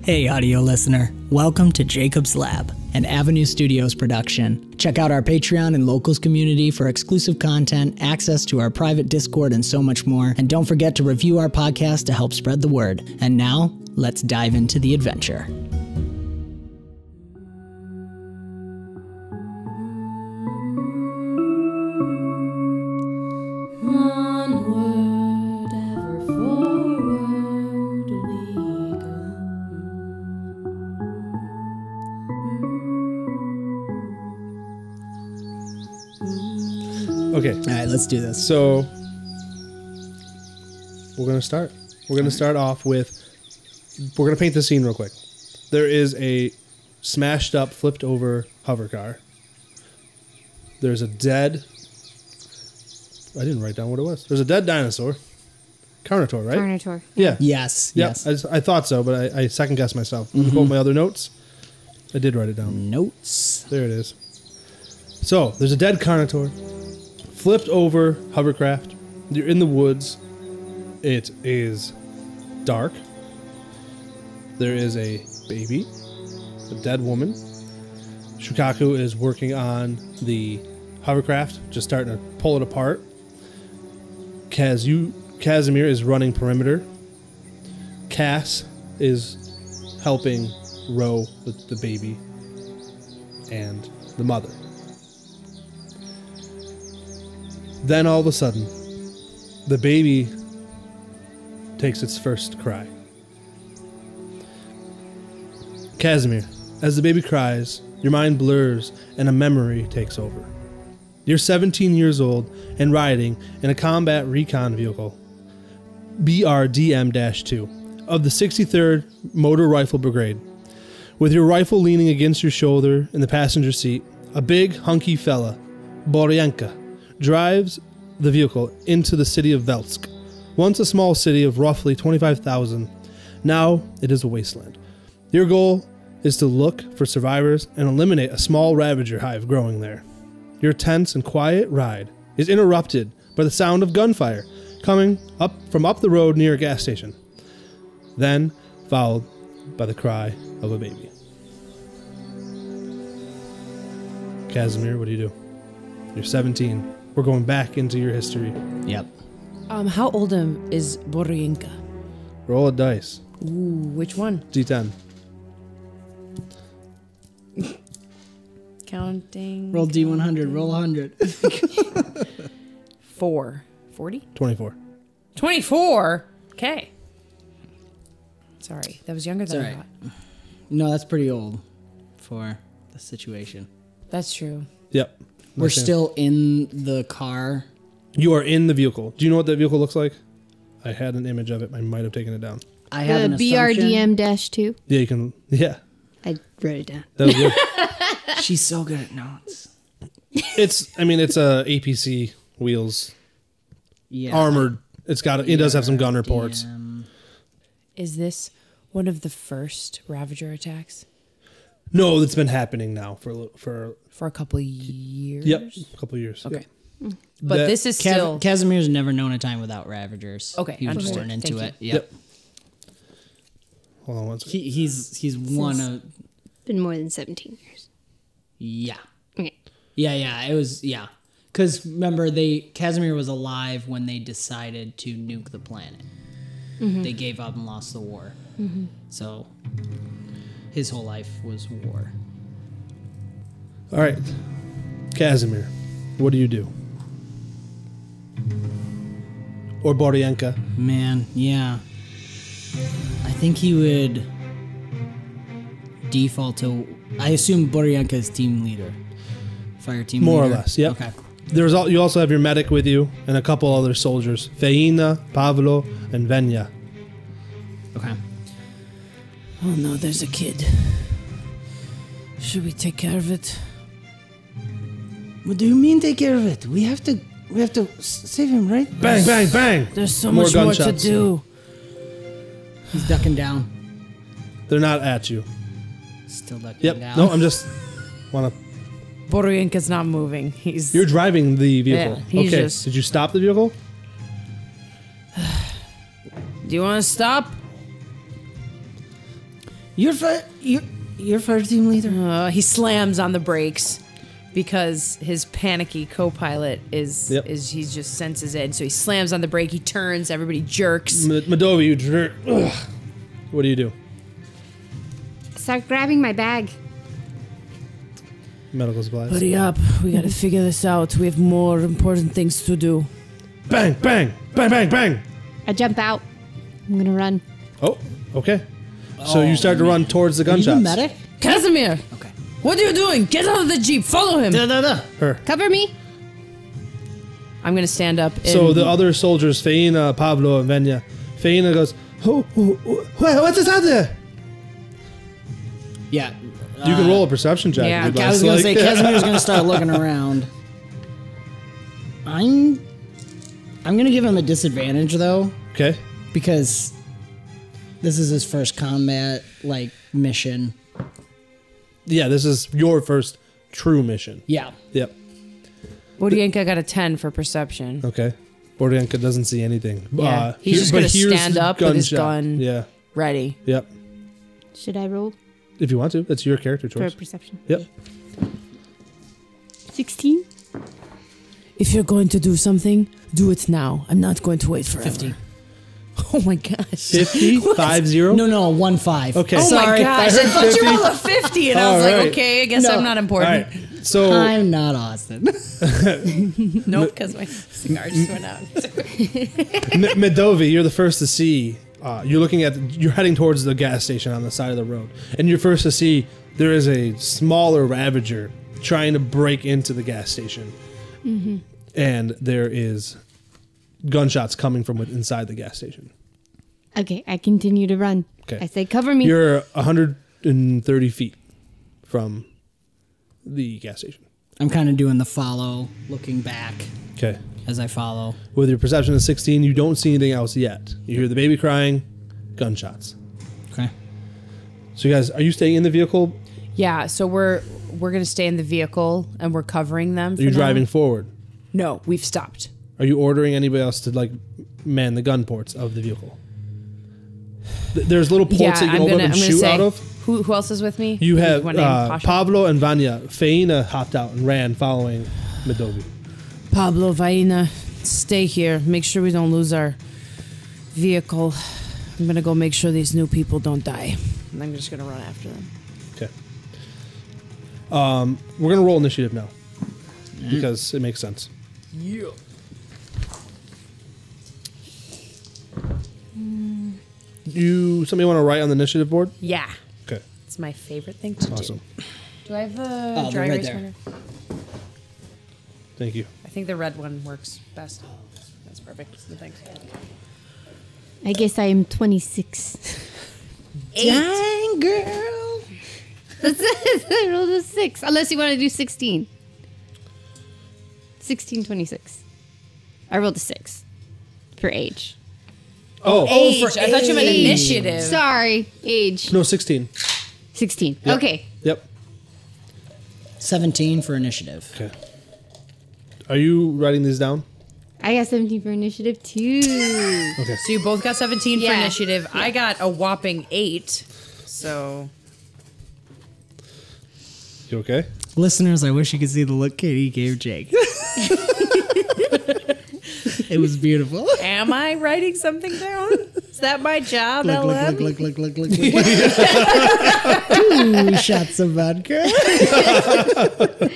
Hey audio listener, welcome to Jacob's Lab, an Avenue Studios production. Check out our Patreon and Locals community for exclusive content, access to our private Discord, and so much more. And don't forget to review our podcast to help spread the word. And now, let's dive into the adventure. Onward, ever forward we go. Okay, All right, let's do this. so we're gonna start. We're gonna start off with. We're gonna paint the scene real quick. There is a smashed up, flipped over hover car. There's a dead. I didn't write down what it was. There's a dead dinosaur. Carnotaur, right? Carnotaur. Yeah. Yes, Yeah. yes. I thought so, but I second guessed myself. Both my other notes. I did write it down. Notes. There it is. So there's a dead Carnotaur, flipped over hovercraft. You're in the woods. It is dark. There is a baby, a dead woman. Shukaku is working on the hovercraft, just starting to pull it apart. Kazimir is running perimeter. Cass is helping row the baby and the mother. Then all of a sudden, the baby takes its first cry. Kazimir, as the baby cries, your mind blurs and a memory takes over. You're 17 years old and riding in a combat recon vehicle, BRDM-2, of the 63rd Motor Rifle Brigade. With your rifle leaning against your shoulder in the passenger seat, a big, hunky fella, Boryanka, drives the vehicle into the city of Velsk, once a small city of roughly 25,000. Now it is a wasteland. Your goal is to look for survivors and eliminate a small Ravager hive growing there. Your tense and quiet ride is interrupted by the sound of gunfire coming up from up the road near a gas station, then followed by the cry of a baby. Kazimir, what do you do? You're 17. We're going back into your history. Yep. How old is Boryanka? Roll a dice. Ooh, which one? D10. Counting. Roll D100, roll 100. 4. 40? 24. 24? Okay. Sorry, that was younger than It's I all thought. No, that's pretty old for the situation. That's true. Yep. We're still in the car. You are in the vehicle. Do you know what that vehicle looks like? I had an image of it. I might have taken it down. I have an assumption. BRDM-2. Yeah, you can. Yeah. I wrote it down. That was good. She's so good at notes. It's a APC wheels, Yeah. armored. It does have some gun reports. Is this one of the first Ravager attacks? No, it's been happening now for For a couple of years? yep, a couple of years. Okay. Yep. But That- this is still... Casimir's never known a time without Ravagers. Okay, he was understood. born into Thank it. you. Yep. Hold on one second. He's one of Been more than 17 years. yeah. Okay. Yeah. It was because remember Casimir was alive when they decided to nuke the planet. They gave up and lost the war. So his whole life was war. All right, Kazimir, what do you do? Or Boryanka? Man, yeah. I think he would default to. I assume Boryanka is team leader, fire team More leader. or less. Yep. Okay. You also have your medic with you and a couple other soldiers, Faina, Pavlo, and Venya. Okay. Oh no, there's a kid. Should we take care of it? What do you mean take care of it? We have to save him, right? Bang, bang, bang! There's so More much more to gunshots. do. He's ducking down. They're not at you. Still ducking Yep. down. No, I'm just want to. Boryanka's not moving. He's... You're driving the vehicle. Yeah, he's okay. just- Did you stop the vehicle? Do you want to stop? You're first team leader. He slams on the brakes because his panicky co-pilot is he just senses it. So he slams on the brake. He turns. Everybody jerks. 𝒣𝒏𝒂𝒏, you jerk. Ugh. What do you do? Start grabbing my bag. Medical supplies. Hurry up. We gotta figure this out. We have more important things to do. Bang, bang, bang, bang, bang. I jump out. I'm gonna run. Oh, okay. So you start to run towards the Are you the gunshots. medic? Kazimir! Okay. What are you doing? Get out of the Jeep. Follow him. Her. Cover me. I'm gonna stand up. So the other soldiers, Faina, Pablo, and Venya. Faina goes, what's this out there? Yeah. You can roll a perception check. yeah, if you'd I was like. gonna say Casimir's gonna start looking around. I'm gonna give him a disadvantage though, Okay. because this is his first combat mission. Yeah, this is your first true mission. Yeah. Yep. Bodienka got a 10 for perception. Okay. Bordianka doesn't see anything. Yeah, he's just gonna here's stand the up with his gunshot. gun. Yeah. Ready. Yep. Should I roll If you want to, that's your character for choice. perception? Yep. 16. If you're going to do something, do it now. I'm not going to wait forever. 50. Oh my gosh. 50? 5-0? No, 1-5. Okay. Oh Sorry. my gosh. I thought you 50. rolled a 50 and I was All like, right. okay, I guess No. I'm not All important. right. So I'm not Austin. Nope, because my cigar just went out. 𝒣𝒏𝒂𝒏, you're the first to see. You're heading towards the gas station on the side of the road, and you're first to see there is a smaller Ravager trying to break into the gas station, and there is gunshots coming from inside the gas station. Okay, I continue to run. Okay. I say, cover me. You're 130 feet from the gas station. I'm kind of doing the follow, looking back Okay. as I follow. With your perception of 16, you don't see anything else yet. You hear the baby crying, gunshots. Okay. So you guys, are you staying in the vehicle? Yeah, so we're going to stay in the vehicle and we're covering them. Are you driving forward? No, we've stopped. Are you ordering anybody else to man the gun ports of the vehicle? There's little ports that you can open up and shoot out of. Who else is with me? You have One name, Pasha? Pablo and Vanya. Faina hopped out and ran following 𝒣𝒏𝒂𝒏. Pablo, Vaina, stay here. Make sure we don't lose our vehicle. I'm going to go make sure these new people don't die. And I'm just going to run after them. Okay. We're going to roll initiative now. Because it makes sense. Yeah. Somebody want to write on the initiative board? Yeah. Okay. It's my favorite thing to Awesome. do. Do I have the they're dry right erase there. marker? Thank you. I think the red one works best. That's perfect. Thanks. I guess I am 26. Dang, girl. I rolled a 6. Unless you want to do 16. 16, 26. I rolled a 6 for age. Age. for I thought you meant age. initiative. Sorry, age. No, 16. 16. Yep. Okay. Yep. 17 for initiative. Okay. Are you writing these down? I got 17 for initiative too. Okay. So you both got 17 for Yeah. initiative. I got a whopping 8. So You okay? Listeners, I wish you could see the look Katie gave Jake. It was beautiful. am I writing something down? Is that my job, Look, LM? look. 2 shots of vodka.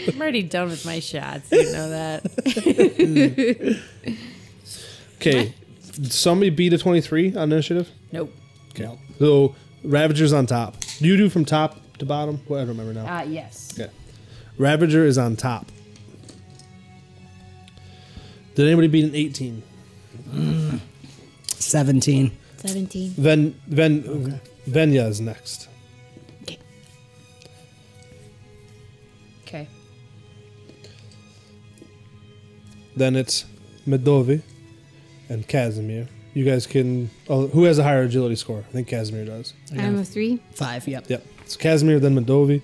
I'm already done with my shots. You know that. Okay. Somebody beat a 23 on initiative? Nope. Okay. So, Ravager's on top. Do you do from top to bottom? Well, I don't remember now. Yes. Okay. Ravager is on top. Did anybody beat an 18? 17. 17. Venya is next. Okay. Okay. Then it's 𝒣𝒏𝒂𝒏 and Kazimir. You guys can... Oh, who has a higher agility score? I think Kazimir does. I'm a 3. 5, yep. Yep. It's Kazimir, then 𝒣𝒏𝒂𝒏.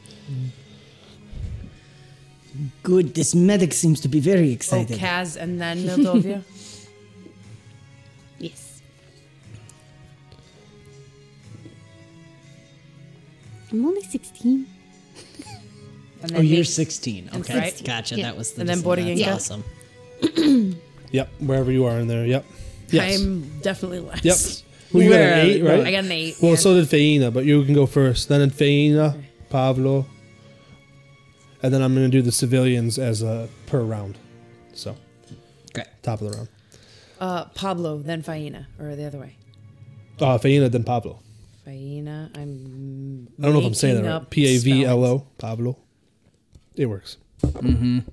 Good, this medic seems to be very Oh, excited. Kaz and then Moldovia. Yes. I'm only 16. And Oh, you're Nate- 16. Okay, Right. gotcha. Yeah. That was the And then that's Bordienka. awesome. Yep, wherever you are in there. Yep. Yes. I'm definitely less. Yep. Well, you got Where- an 8, right? I got an 8. Well, yeah. so did Faina, but you can go first. Then Faina, Pablo, and then I'm going to do the civilians as a per round. So, Okay. top of the round. Pablo, then Faina, or the other way. Faina, then Pablo. Faina, I'm. I don't know if I'm saying that making right. up Pavlo, Pablo. It works. spellings.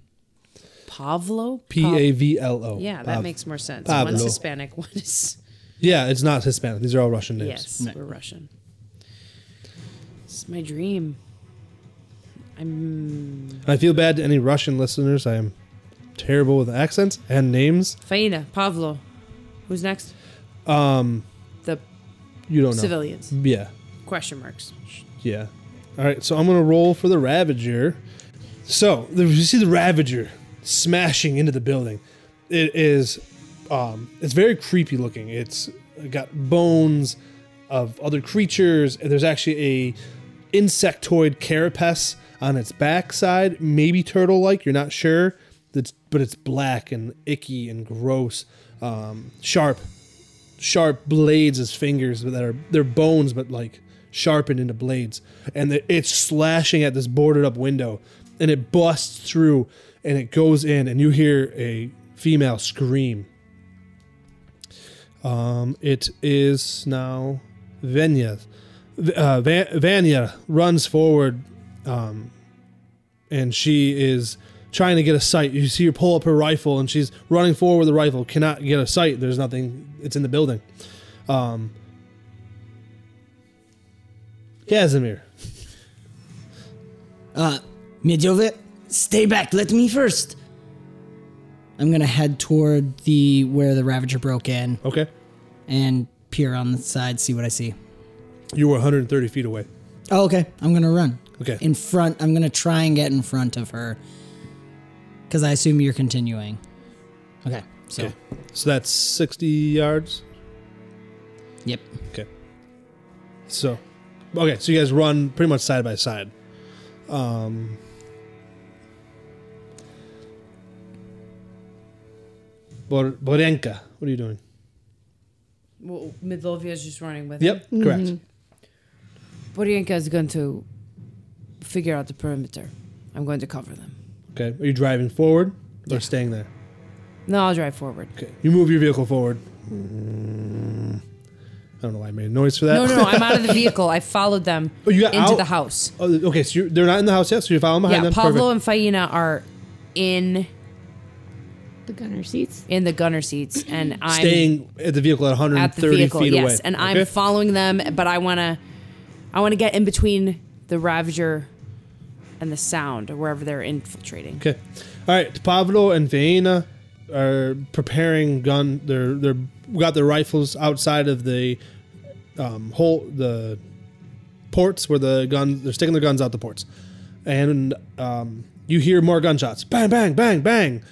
Pavlo? Pavlo. Yeah, that makes more sense. Pablo. One's Hispanic, one is. Yeah, it's not Hispanic. These are all Russian names. Yes, No. we're Russian. It's my dream. I'm. I feel bad to any Russian listeners. I am terrible with accents and names. Faina, Pavlo. Who's next? The You don't know. civilians. Yeah. Question marks. Yeah. All right, so I'm going to roll for the Ravager. So, you see the Ravager smashing into the building. It is, it's very creepy looking. It's got bones of other creatures. And there's actually a insectoid carapace on its backside, maybe turtle-like, you're not sure. But it's black and icky and gross. Sharp blades as fingers they're bones, but like sharpened into blades. And it's slashing at this boarded up window, and it busts through, and it goes in, and you hear a female scream. It is now Vanya. Vanya runs forward, and she is trying to get a sight. You see her pull up her rifle, and she's running forward with the rifle. Cannot get a sight. There's nothing. It's in the building. Kazimir. ៌, stay back. Let me first. I'm gonna head toward where the Ravager broke in Okay. and peer on the side, see what I see. You were 130 feet away. Oh, okay. I'm gonna run. Okay. In front. I'm gonna try and get in front of her, because I assume you're continuing. Okay. So. Okay. So that's 60 yards. Yep. Okay. So you guys run pretty much side by side. Borenka, what are you doing? Well, Midlovia is just running with Yep, him. correct. Borienka is going to figure out the perimeter. I'm going to cover them. Okay. Are you driving forward or staying there? No, I'll drive forward. Okay. You move your vehicle forward. I don't know why I made a noise for that. No, I'm out of the vehicle. I followed them Oh, you got into out? the house. Oh, okay, so they're not in the house yet, so you're following behind Yeah, them? Pablo Perfect. and Faina are in The gunner seats. the gunner seats, and I'm Staying at the vehicle at 130 at the vehicle. feet Yes, away. and Okay? I'm following them, but I wanna get in between the Ravager and the sound, or wherever they're infiltrating. Okay. All right. Pablo and Faina are preparing gun. They're got their rifles outside of the the ports where the gun. They're sticking their guns out the ports, and you hear more gunshots. Bang, bang, bang, bang,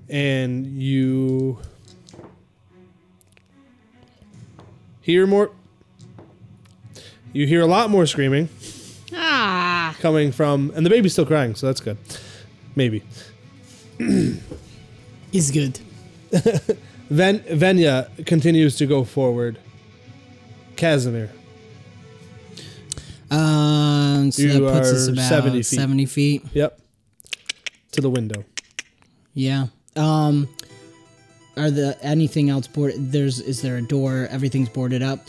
and you hear more. You hear a lot more screaming coming from, and the baby's still crying, so that's good. Maybe. Is good. Venya continues to go forward. Kazimir. So You that puts us are about 70 feet. 70 feet. Yep. To the window. Yeah. Are the anything else boarded? Is there a door? Everything's boarded up.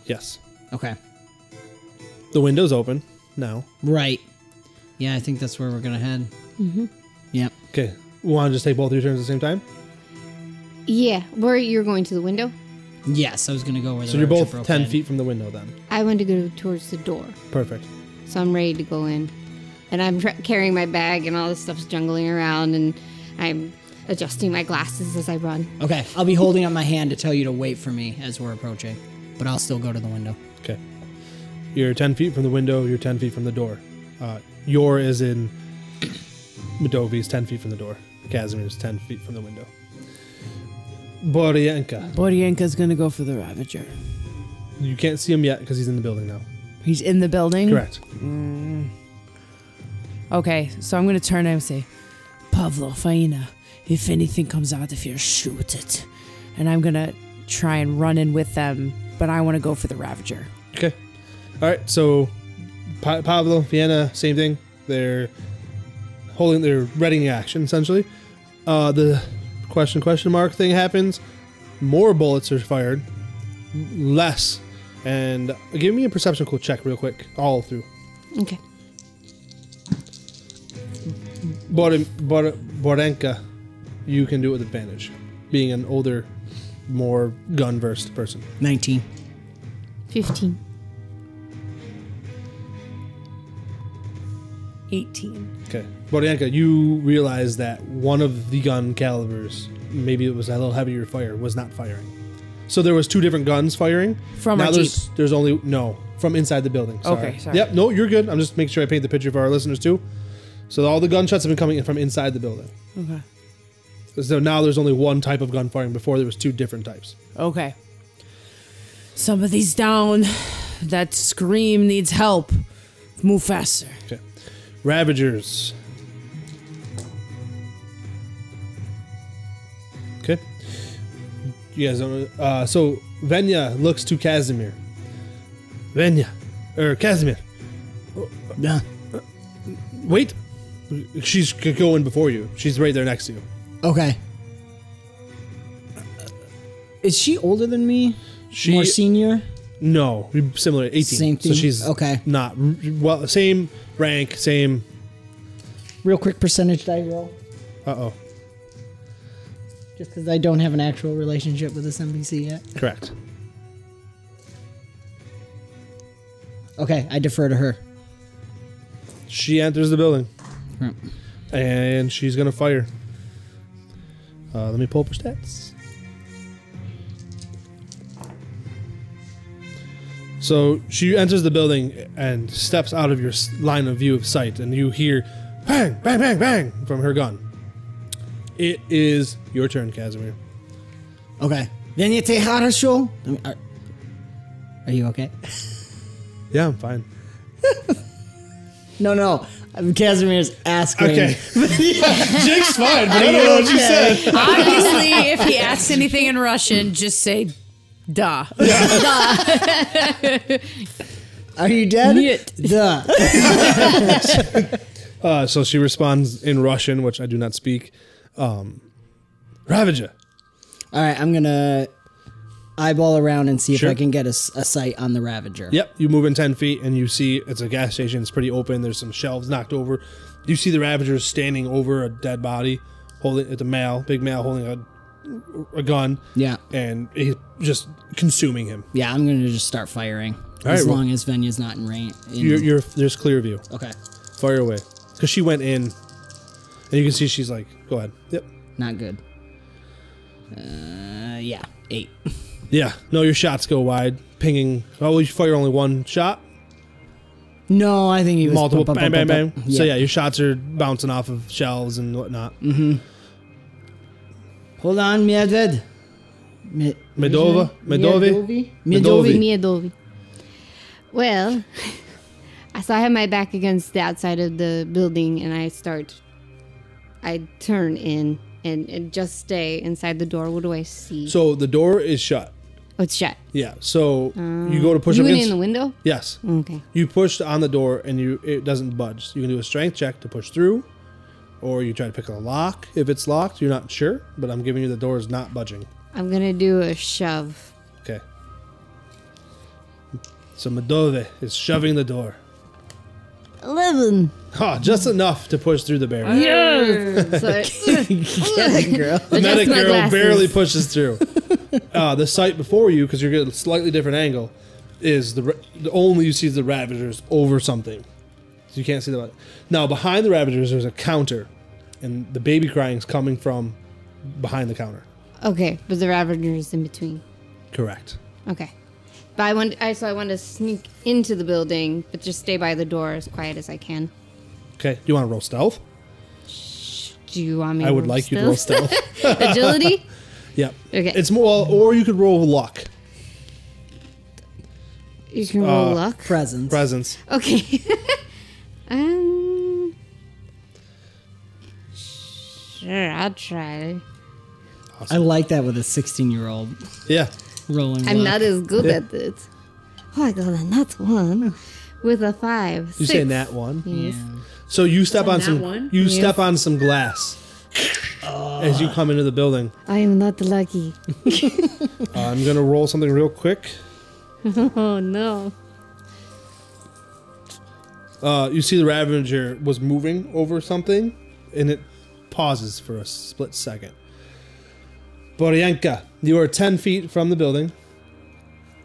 Yes. Okay. The window's open now. Right. Yeah, I think that's where we're gonna head. Mm-hmm. Yep. Okay. Want to just take both of your turns at the same time? Yeah, where you're going to the window? Yes, I was gonna go where the So you're Ravager both broke 10 in. feet from the window then. I want to go towards the door, Perfect. so I'm ready to go in. And I'm carrying my bag, and all this stuff's jungling around, and I'm adjusting my glasses as I run. Okay, I'll be holding up my hand to tell you to wait for me as we're approaching, but I'll still go to the window. Okay. You're 10 feet from the window. You're 10 feet from the door. Your is in Medovi's 10 feet from the door. Kazimier's 10 feet from the window. Borienka. Borienka's gonna go for the Ravager. You can't see him yet because he's in the building now. He's in the building? Correct. Okay, so I'm going to turn to him and say, Pavlo, Faina, if anything comes out of here, shoot it. And I'm going to try and run in with them, but I want to go for the Ravager. Okay. All right, so Pablo, Vienna, same thing. They're readying action, essentially. The question mark thing happens. More bullets are fired. Less. And give me a perception check real quick. All through. Okay. Borenka, you can do it with advantage. Being an older, more gun-versed person. 19. 15. 18. Okay. Borenka, you realize that one of the gun calibers, maybe it was a little heavier fire, was not firing. So there was 2 different guns firing. From now our there's Jeep. there's only from inside the building. Sorry. Okay, sorry. Yep, no, you're good. I'm just making sure I paint the picture for our listeners too. So all the gunshots have been coming in from inside the building. Okay. So now there's only one type of gun firing. Before there was 2 different types. Okay. Somebody's down. That scream needs help. Move faster. Okay. Ravagers. Okay. You guys don't know. So Venya looks to Kazimir. Kazimir. Yeah. Wait. She's going before you. She's right there next to you. Okay. Is she older than me? More senior? No, similar, 18. Same thing? So she's okay. Not well. Same rank, same. Real quick percentage die roll. Uh-oh. Just because I don't have an actual relationship with this NPC yet. Correct. Okay, I defer to her. She enters the building. Hmm. And she's going to fire. Let me pull up her stats. So she enters the building and steps out of your line of view of sight, and you hear bang, bang, bang, bang from her gun. It is your turn, Kazimir. Okay. Are you okay? Yeah, I'm fine. No. Casimir's asking. Okay. Jake's fine, but I don't know what you said. Obviously, if he asks anything in Russian, just say, "Da." Are you dead? Нет. Duh. So she responds in Russian, which I do not speak. Ravager. All right, I'm going to eyeball around and see Sure. if I can get a sight on the Ravager. Yep, you move in 10 feet and you see it's a gas station. It's pretty open. There's some shelves knocked over. You see the Ravager standing over a dead body, holding it's a male, big male holding a gun. Yeah. And he's just consuming him. Yeah, I'm going to just start firing. All as right, well- long as Venya's not in range. There's clear view. Okay. Fire away. Because she went in and you can see she's like, go ahead. Yep. Not good. Yeah. 8. Yeah. No, your shots go wide. Pinging. Oh, you fire only one shot? No, I think he was Multiple. Bang, bang, bang. Yeah. So yeah, your shots are bouncing off of shelves and whatnot. Hold on, Medved. Medovi. Well, so I have my back against the outside of the building, and I turn in and just stay inside the door. What do I see? So the door is shut. Oh, it's shut. Yeah. So you go to push You up went against in the window? Yes. Okay. You pushed on the door and it doesn't budge. You can do a strength check to push through, or you try to pick a lock. If it's locked, you're not sure, but I'm giving you the door is not budging. I'm going to do a shove. Okay. So Medove is shoving the door. 11. Oh, just enough to push through the barrier. Yeah. So Get it, girl. The medic my girl glasses. barely pushes through. The sight before you, because you're getting a slightly different angle, is the only you see is the Ravagers over something. So you can't see the. Now behind the Ravagers, there's a counter, and the baby crying is coming from behind the counter. Okay, but the Ravager's in between. Correct. Okay. But I want to sneak into the building, but just stay by the door as quiet as I can. Okay. Do you want to roll stealth? Do you want me I to would roll like you to roll stealth. Agility? Yep. Okay. It's more, or you could roll luck. You can roll luck. Presents. Presence. Okay. Sure, I'll try. I like that with a 16-year-old Yeah. rolling. I'm luck. not as good at it. Oh, I got a nat 1 with a 5. You 6. say nat 1. Yeah. So you step on nat some. one? You step on some glass as you come into the building. I am not lucky. I'm gonna roll something real quick. Oh no. You see the Ravager was moving over something, and it pauses for a split second. Boryanka, you are 10 feet from the building.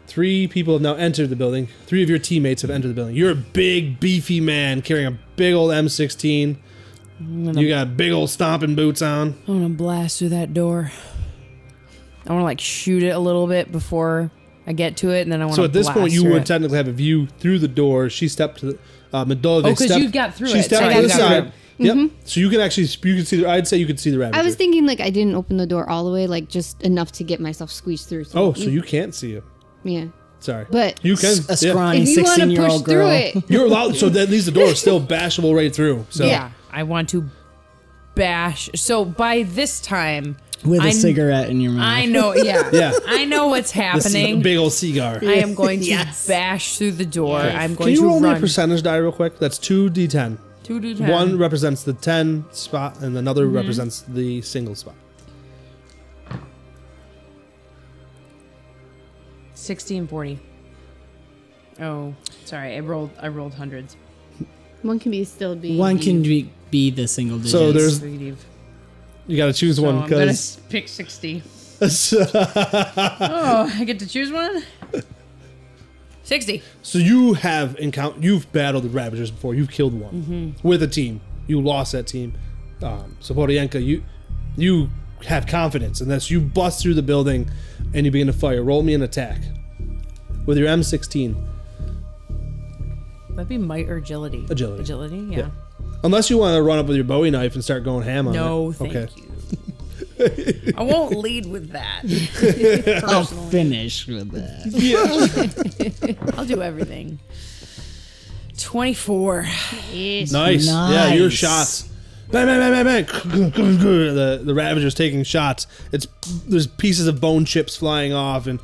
3 people have now entered the building. 3 of your teammates have entered the building. You're a big, beefy man carrying a big old M16. You got big old stomping boots on. I want to blast through that door. I want to like shoot it a little bit before I get to it, and then I want to. So at this point, you through would it. technically have a view through the door. She stepped to the Moldova. Oh, because you got through She it. stepped So I to the got side. through. Yep. So you can actually see. I'd say you could see the Ravager. I was thinking like I didn't open the door all the way, like just enough to get myself squeezed through. Oh, so you can't see it. Yeah. Sorry. But You can. A Yeah. scrawny if you want to push 16-year-old through girl. it, You're allowed. So that leaves the door still bashable right through. So Yeah, I want to bash. So by this time, with a I'm- cigarette in your mouth. I know. Yeah, Yeah. I know what's this happening. big old cigar. I am going to bash through the door. I'm Can going you to roll me a run. percentage die real quick? That's 2d10. 2 to 10. 1 represents the 10 spot, and another represents the single spot. 16, 40. Oh, sorry. I rolled hundreds. one can be still be. One can be the single digits. So there's Negative. you got to choose So one I'm gonna because pick 60. Oh, I get to choose one. 60. so you have you've battled the Ravagers before. You've killed one with a team. You lost that team. So Boryanka, you have confidence in this. You bust through the building and you begin to fire. Roll me an attack with your M16. That'd be might or agility. Agility. Agility, yeah. Yeah. Unless you want to run up with your Bowie knife and start going ham on it. No, thank Okay. you. I won't lead with that. I'll finish with that. I'll do everything. 24. Yes. Nice. Yeah, your Nice. shots. Bang, bang, bang, bang, bang. The Ravager's taking shots. There's pieces of bone chips flying off and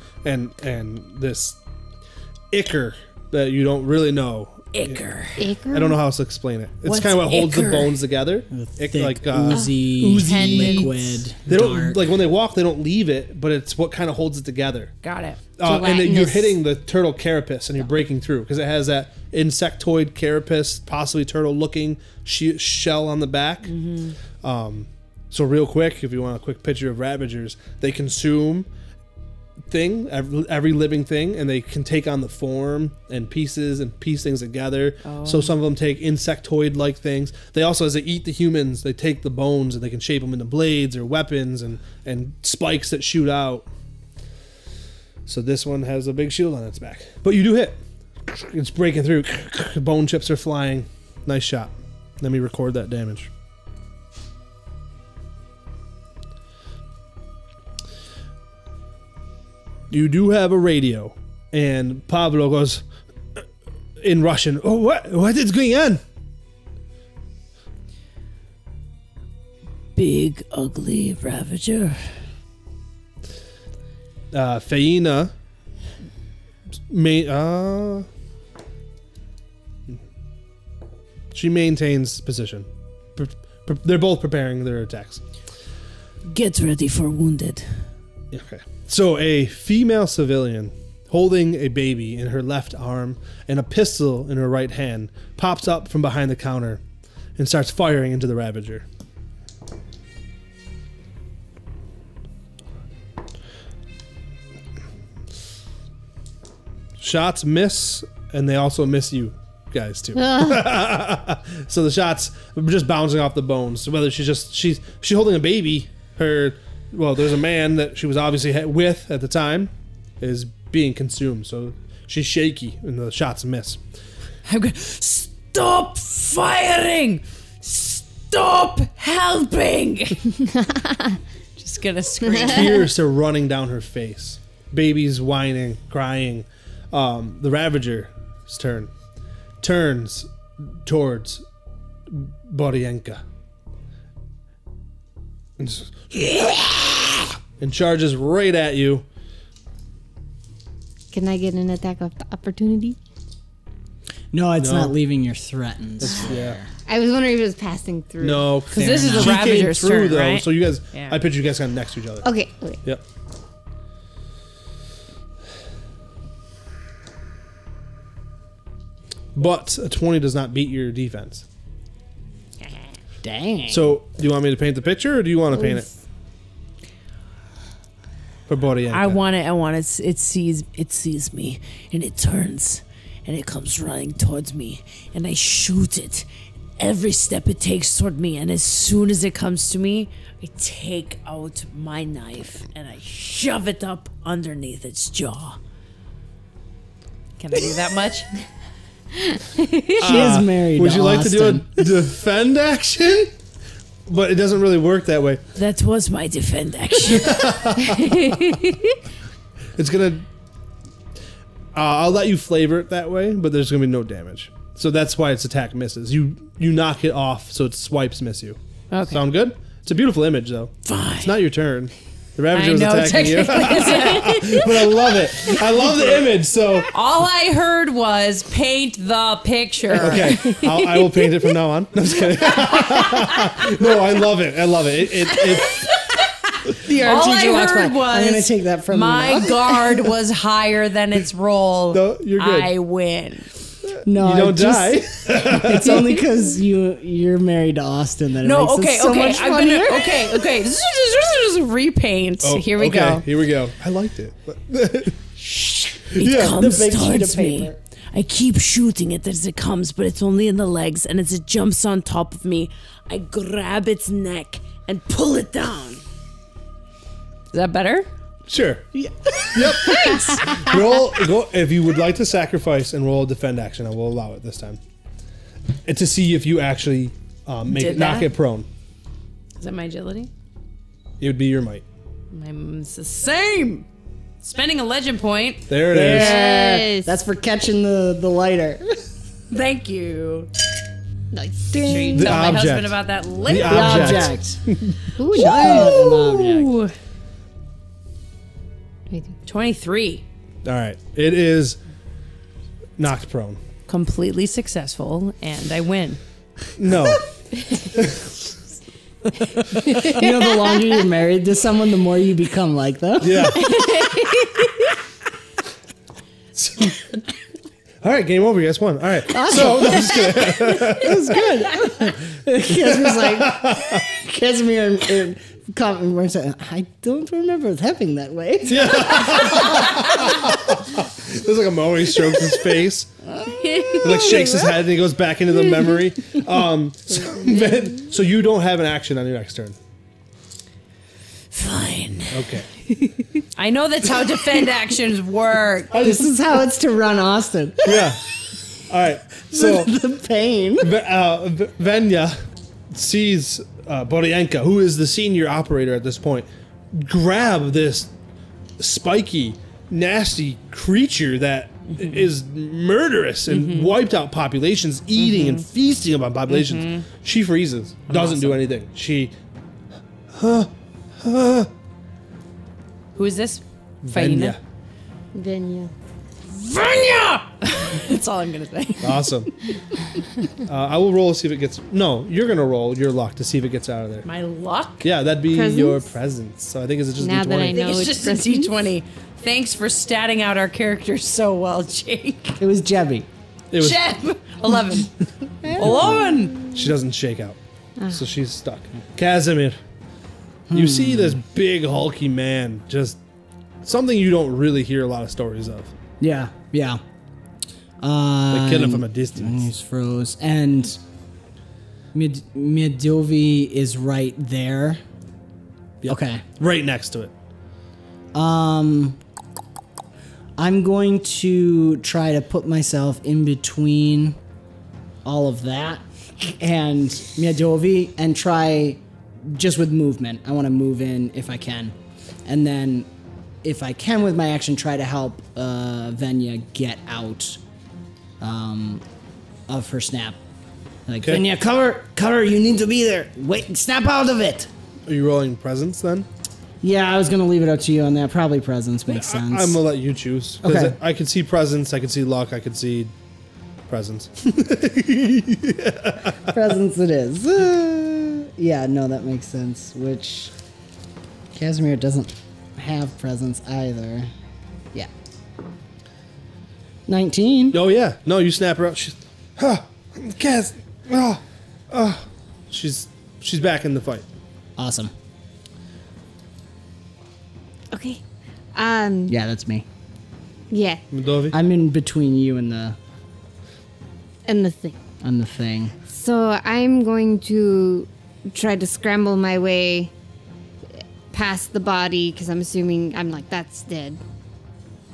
this ichor that you don't really know. Ichor. I don't know how else to explain it. It's What's kind of what holds the ichor? bones together. Thick, Like oozy, Tendons. liquid. they don't dark. like when they walk. They don't leave it, but it's what kind of holds it together. Got it. And then you're Gelatinous. hitting the turtle carapace and you're breaking through because it has that insectoid carapace, possibly turtle-looking shell on the back. So real quick, if you want a quick picture of Ravagers, they consume every living thing, and they can take on the form and pieces and piece things together. So some of them take insectoid-like things. They also, as they eat the humans, they take the bones and they can shape them into blades or weapons and spikes that shoot out. So this one has a big shield on its back. But you do hit. It's breaking through. Bone chips are flying. Nice shot. Let me record that damage. You do have a radio. And Pablo goes in Russian, "Oh, what is going on?" Big, ugly Ravager. Faina she maintains position. They're both preparing their attacks. Get ready for wounded. Okay. So a female civilian holding a baby in her left arm and a pistol in her right hand pops up from behind the counter and starts firing into the Ravager. Shots miss, and they also miss you guys too. So the shots are just bouncing off the bones. So whether she's holding a baby, there's a man that she was obviously with at the time is being consumed. So she's shaky, and the shots miss. I'm gonna stop firing. Stop helping. Just gonna scream. Tears are running down her face. Baby's whining, crying. The Ravager's turn. Turns towards Boryenka. And charges right at you. Can I get an attack of opportunity? No, it's No. not leaving your threatened. Yeah. I was wondering if it was passing through. No. Because this is enough. the She came Ravager's through, turn, though, right? so you guys, Yeah. I picture you guys kind of next to each other. Okay. Yep. But a 20 does not beat your defense. Dang. So, do you want me to paint the picture, or do you want to paint it? For Boryenka. I want it. It sees me, and it turns, and it comes running towards me, and I shoot it. Every step it takes toward me, and as soon as it comes to me, I take out my knife and I shove it up underneath its jaw. Can I do that much? She is married. Would to you like to do Austin. a defend action? But it doesn't really work that way. That was my defend action. It's gonna. I'll let you flavor it that way, but there's gonna be no damage. So that's why its attack misses. You knock it off, so its swipes miss you. Okay. Sound good? It's a beautiful image, though. Fine. It's not your turn. The I Ravager was know, attacking you, technically. but I love it. I love the image. So All I heard was paint the picture. okay, I will paint it from now on. No, I'm just kidding. No, I love it. I love it. The All art I teacher walks by. heard was I'm gonna take that from my you now. guard was higher than its roll. No, you're good. I win. No, You don't die. It's only because you're married to Austin that it No, makes okay, it so okay. much I'm funnier. gonna okay. This is just repaint. Oh, Here we okay, go. Here we go. I liked it. It Yeah, comes the big sheet towards of me. paper. I keep shooting it as it comes, but it's only in the legs, and as it jumps on top of me, I grab its neck and pull it down. Is that better? Sure. Yeah. Yep. Go if you would like to sacrifice and roll a defend action. I will allow it this time. And to see if you actually knock that? it prone. Is that my agility? It would be your might. It's the same. Spending a legend point. There it is. Yes. That's for catching the lighter. Thank you. Nice. Sure you The tell my object. husband about that later. The object. Ooh, Ooh. nice. 23. All right. It is knocked prone. Completely successful, and I win. No. You know, the longer you're married to someone, the more you become like them. Yeah. All right, game over. You guys won. All right. So, no, I'm just kidding. It was good. Casimir's like, Casimir and We're saying, I don't remember it happening that way. There's like a moment he strokes his face. He like shakes his head and he goes back into the memory. So you don't have an action on your next turn. Fine. Okay. I know that's how defend actions work. This is how it's to run Austin. Yeah. All right. So The pain. Venya sees Boryenka, who is the senior operator at this point, grab this spiky, nasty creature that is murderous and wiped out populations, eating and feasting upon populations. She freezes, doesn't do anything. She Who is this? Venya. Venya. Vanya! That's all I'm going to say. Awesome. I will roll to see if it gets. No, you're gonna roll your luck to see if it gets out of there. My luck? Yeah, that'd be Presence? your presence. So I think it's just Now D20. that I I think know it's it's just a presents. D20. Thanks for statting out our characters so well, Jake. It was Jebby. It was. Jeb! 11. 11! She doesn't shake out, so she's stuck. Kazimir, you see this big hulky man, just something you don't really hear a lot of stories of. Yeah, yeah. They kill him from a distance. He's froze. And ៌▂ is right there. Yep. Okay. Right next to it. I'm going to try to put myself in between all of that and ៌▂ and try just with movement. I want to move in if I can. And then if I can with my action, try to help Venya get out of her snap. Like, Okay. Venya, cover, you need to be there. Wait, snap out of it. Are you rolling presence then? Yeah, I was going to leave it up to you on that. Probably presence makes sense. I'm gonna let you choose. 'Cause Okay. I could see presence, I could see luck, I could see presence. Presence it is. Yeah, no, that makes sense. Which Kazimir doesn't have presence either. Yeah. 19. Oh yeah, no, you snap her up. She's, Kaz, she's back in the fight. Awesome. Okay. Yeah, that's me. Yeah. Moldovia? I'm in between you and the thing. So I'm going to try to scramble my way past the body because I'm assuming that's dead,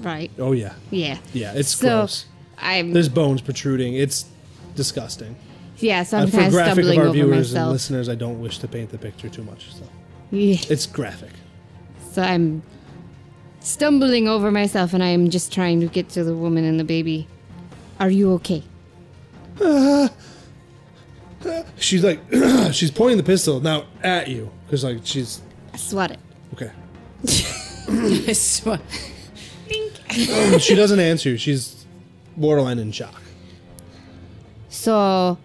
right? Oh yeah, Yeah. yeah, it's So gross. I'm There's bones protruding. It's disgusting. yeah. So I'm For kind of graphic of stumbling our over viewers and myself. listeners, I don't wish to paint the picture too much. So Yeah. it's graphic. So I'm stumbling over myself, and I am just trying to get to the woman and the baby. Are you okay? She's like, she's pointing the pistol now at you because like she's I swat it. okay. I swear. She doesn't answer you. She's borderline in shock. So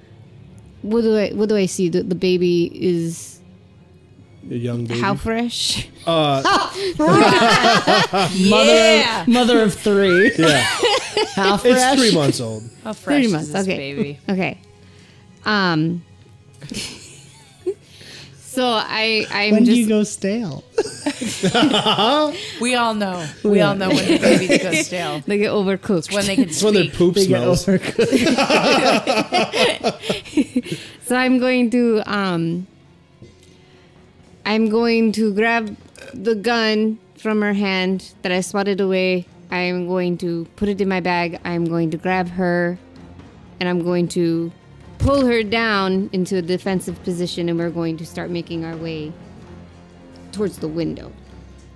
what do I see? The baby is A young baby. how fresh? mother of 3. Yeah, How fresh? it's 3 months old. How fresh 3 is months. this Okay. baby? Okay. So I'm When do just you go stale? We all know. We all know when the baby goes stale. they get overcooked. When they can It's when their speak. poop They get smells. overcooked. So I'm going to grab the gun from her hand that I swatted away. I am going to put it in my bag. I'm going to grab her, and I'm going to pull her down into a defensive position, and we're going to start making our way towards the window.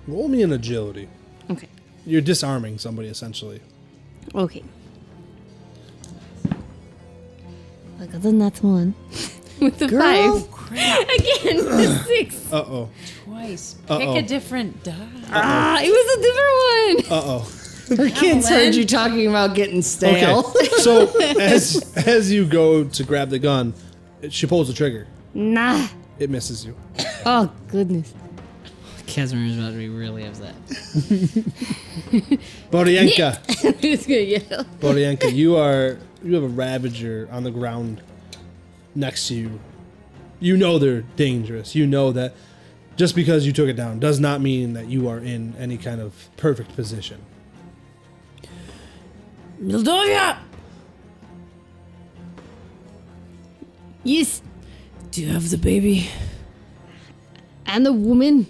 Roll me an agility. Okay. You're disarming somebody essentially. Okay. Look at the nut one. With the 5. Again, the 6. Uh oh. Twice. Uh-oh. Pick a different die. It was a different one. Uh oh. Her kids heard you talking about getting stale. Okay. So as you go to grab the gun, she pulls the trigger. Nah. It misses you. Oh, goodness. Kazimier's about to be really upset. Boryanka. It's gonna yell. Boryanka, you have a Ravager on the ground next to you. You know they're dangerous. You know that just because you took it down does not mean that you are in any kind of perfect position. Moldovia! Yes. Do you have the baby? And the woman.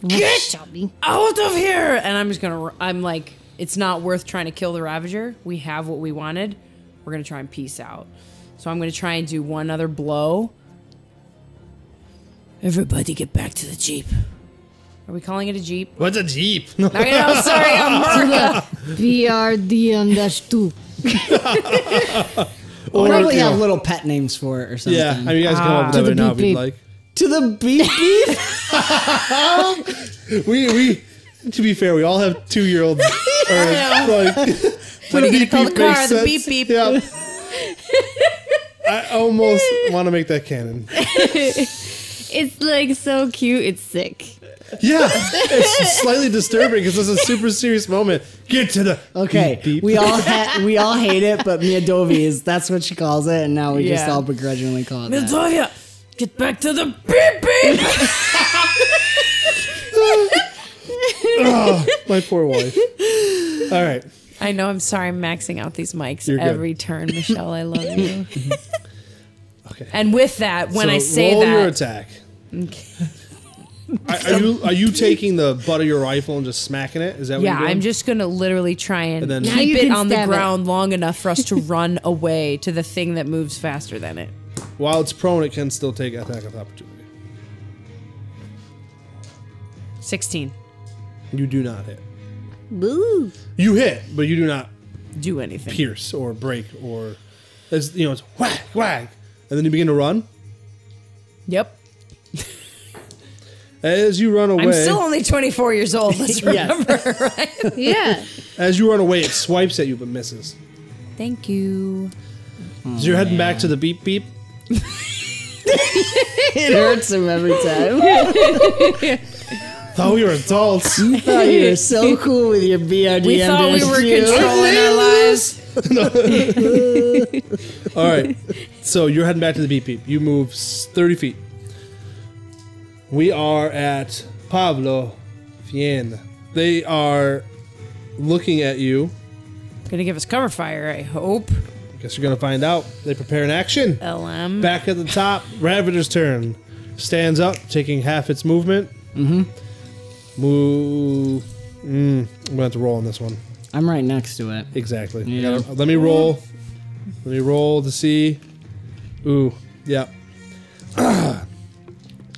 Get Shelby. out of here! And I'm just gonna, I'm like, it's not worth trying to kill the Ravager. We have what we wanted. We're gonna try and peace out. So I'm gonna try and do one other blow. Everybody get back to the Jeep. Are we calling it a Jeep? What's a Jeep? I know, sorry, America. BRDM-2. We'll probably have little pet names for it or something. Yeah, I mean, you guys come up with To that the right now if beep you'd beep. like. To the beep beep. We to be fair, we all have 2-year-olds. What are you gonna call the car? The beep beep. Yeah. I almost want to make that canon. It's like so cute. It's sick. Yeah, it's slightly disturbing because it's a super serious moment. Get to the Okay, beep, beep. we all hate it, but Miadovi that's what she calls it, and now we just Yeah. all begrudgingly call it that. Moldovia, get back to the beep beep. Oh, my poor wife. All right. I know, I'm sorry, I'm maxing out these mics You're good. every turn, Michelle. I love you. Okay. And with that, when So I say roll your that, attack. Are you taking the butt of your rifle and just smacking it? Is that what yeah, you're doing? I'm just gonna literally try and, And then- Now keep you it can on the stab it. ground long enough for us to run away to the thing that moves faster than it. While it's prone, it can still take attack of opportunity. 16. You do not hit. Boo. You hit, but you do not Do anything. pierce or break or, it's whack, whack. And then you begin to run. Yep. As you run away. I'm still only 24 years old. Let's remember, right? Yeah. As you run away, it swipes at you but misses. Thank you. So you're heading back to the beep beep. It hurts him every time. Thought we were adults. You thought you were so cool with your BRD. We thought we were controlling our lives. All right. So you're heading back to the beep beep. You move 30 feet. We are at Pablo Fiena. They are looking at you. Gonna give us cover fire, I hope. Guess you're going to find out. They prepare an action. LM. Back at the top, Ravager's turn. Stands up, taking half its movement. Mm-hmm. Move. I'm going to have to roll on this one. I'm right next to it. Exactly. Yeah. Let me roll. Let me roll to see. Ooh, yeah.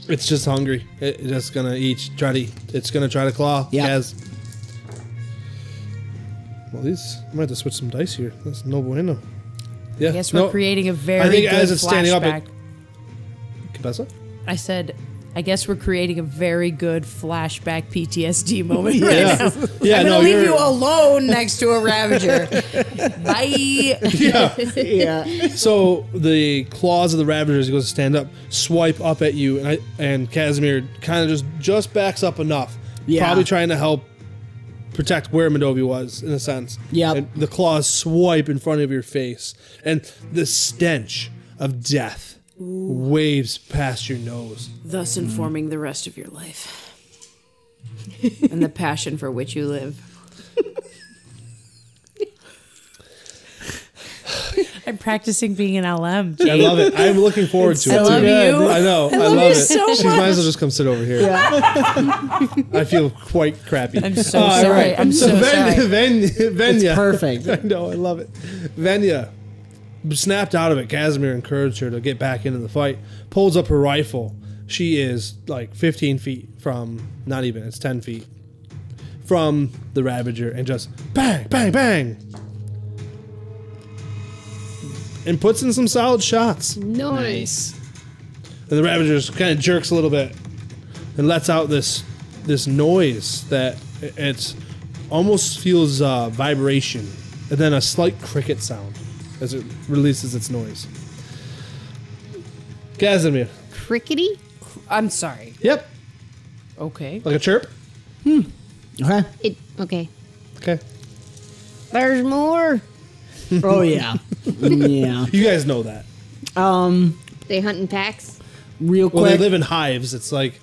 It's just hungry. It's just gonna eat. It's gonna try to claw. Yeah. Well, these. I might have to switch some dice here. That's no bueno. Yeah. I guess we're creating a very I think good as it's standing up, flashback. Cabeza? I said, I guess we're creating a very good flashback PTSD moment right Yeah. now. Yeah. I'm No. gonna leave You're, you alone next to a Ravager. Bye. yeah. Yeah. So the claws of the Ravagers goes to stand up, swipe up at you, and Kazimir kind of just backs up enough. Yeah. Probably trying to help protect where Madovi was, in a sense. Yep. And the claws swipe in front of your face, and the stench of death waves past your nose. Thus informing the rest of your life. And the passion for which you live. I'm practicing being an LM. I love it. I'm looking forward to it. I love too. you. I know. I love love you it. so She might as well just come sit over here. I feel quite crappy. I'm so sorry. I'm so sorry. Venya. It's perfect. I know. I love it. Venya snapped out of it. Kazimir encouraged her to get back into the fight. Pulls up her rifle. She is like 15 feet from, not even, it's 10 feet from the Ravager, and just bang, bang, bang. And puts in some solid shots. Nice. And the Ravager just kind of jerks a little bit and lets out this noise that it almost feels vibration, and then a slight cricket sound as it releases its noise. Kazimir. Crickety? I'm sorry. Yep. Okay. Like a chirp? Okay. Okay. Okay. There's more. Oh yeah. Yeah. You guys know that. They hunt in packs. Real Well, they quick. live in hives. It's like,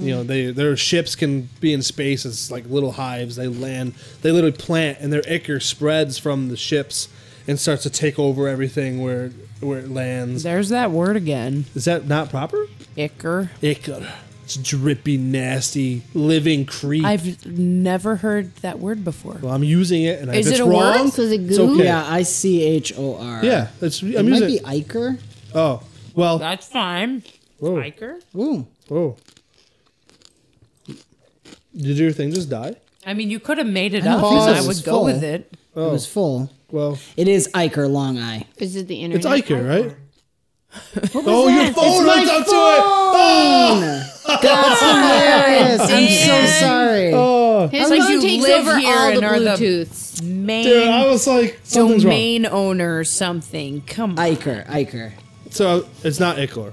their ships can be in space. It's like little hives. They land. They literally plant, and their ichor spreads from the ships and starts to take over everything where it lands. There's that word again. Is that not proper? Ichor. Ichor. It's drippy, nasty, living creep. I've never heard that word before. Well, I'm using it, and if Is it's it a word? wrong, So is it it's goo? okay. Yeah, ICHOR. Yeah, I'm It using might it. be Iker. Oh, well. That's fine. Whoa. Ichor? Ooh. Whoa. Did your thing just die? I mean, you could have made it I up, don't think and so. I It would was go full. with it. Oh, It was full. well. It is Iker Long Eye. Is it the internet? It's Iker, right? Oh, your phone my hooked up to it! Oh! That's hilarious. I'm so sorry. Oh, His like phone you takes live over here all the and are the- Bluetooths. dude, I was like, something's wrong. Domain owner or something. Come on. Iker. So, it's not Ichor.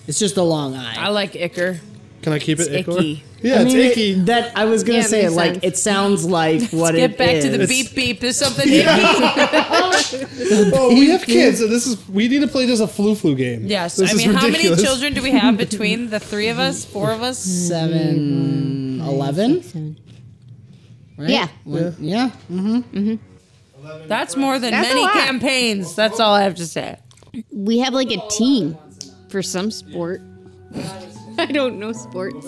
It's just a long eye. I like Ichor. Can I keep it It's Ichor? icky. Yeah, it's icky. That I was gonna Yeah, say it makes like sense. it sounds like what Get it back is. to the beep beep. There's something icky. Oh, we have kids, so we need to play just a flu game. Yes. This I is mean, how many ridiculous. children do we have between the three of us? Four of us? 7, 11. Right? Yeah. Yeah. That's more than That's a many lot. campaigns. That's all I have to say. We have like a team for some sport. I don't know sports.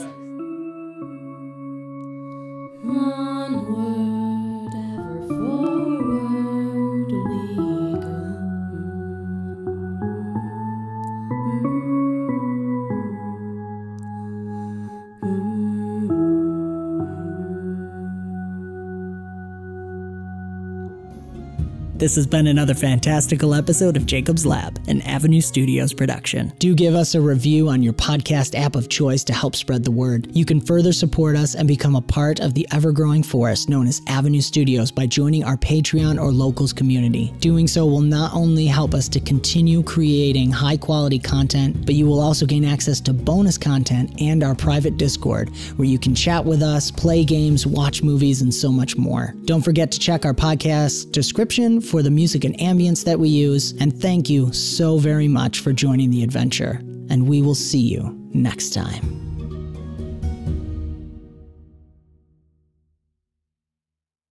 Onward, ever forward we go. This has been another fantastical episode of Jacob's Lab, an Avenue Studios production. Do give us a review on your podcast app of choice to help spread the word. You can further support us and become a part of the ever-growing forest known as Avenue Studios by joining our Patreon or Locals community. Doing so will not only help us to continue creating high-quality content, but you will also gain access to bonus content and our private Discord, where you can chat with us, play games, watch movies, and so much more. Don't forget to check our podcast description for the music and ambience that we use, and thank you so very much for joining the adventure, and we will see you next time.